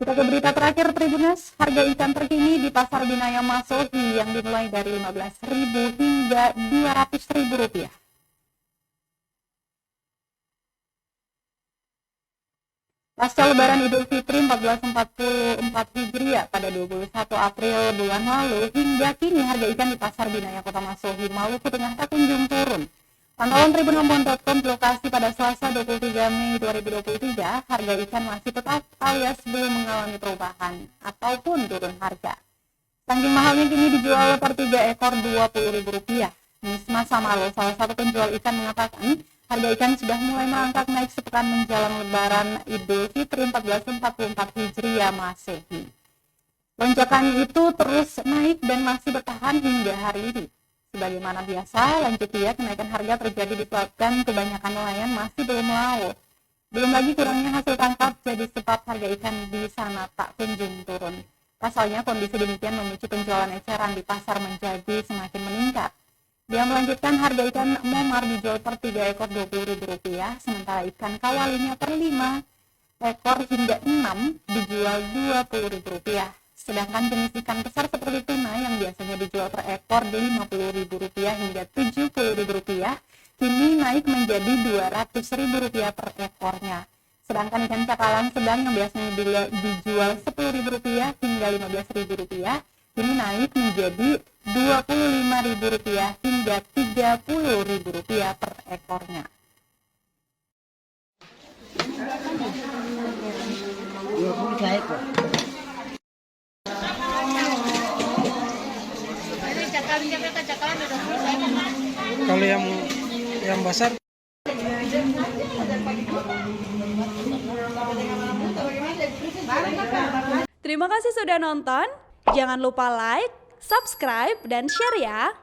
Kita ke berita terakhir Tribuners, harga ikan terkini di Pasar Binaya Masohi yang dimulai dari Rp15.000 hingga Rp200.000. Pasca Lebaran Idul Fitri 1444 Hijriah pada 21 April bulan lalu, hingga kini harga ikan di Pasar Binaya Kota Masohi, Maluku Tengah tak kunjung turun. Pantauan tribunambon.com di lokasi pada Selasa 23 Mei 2023, harga ikan masih tetap alias belum mengalami perubahan ataupun turun harga. Saking mahalnya kini dijual per 3 ekor Rp20.000. Misma Samalo, salah satu penjual ikan, mengatakan harga ikan sudah mulai merangkak naik sepekan menjelang Lebaran Idul Fitri 1444 Hijriah Masehi. Lonjakan itu terus naik dan masih bertahan hingga hari ini. Sebagaimana biasa, lanjutnya kenaikan harga terjadi disebabkan kebanyakan nelayan masih belum melaut. Belum lagi kurangnya hasil tangkap jadi sebab harga ikan di sana tak kunjung turun. Pasalnya kondisi demikian memicu penjualan eceran di pasar menjadi semakin meningkat. Dia melanjutkan harga ikan momar dijual per 3 ekor Rp20.000, sementara ikan kawalinya per 5 ekor hingga 6 dijual Rp20.000. Sedangkan jenis ikan besar seperti tuna yang biasanya dijual per ekor Rp50.000 hingga Rp70.000, kini naik menjadi Rp200.000 per ekornya. Sedangkan ikan cakalang sedang yang biasanya dijual Rp10.000 hingga Rp15.000, kini naik menjadi Rp25.000 hingga Rp30.000 per ekornya. Kalau yang besar Terima kasih sudah nonton. Jangan lupa like, subscribe, dan share ya.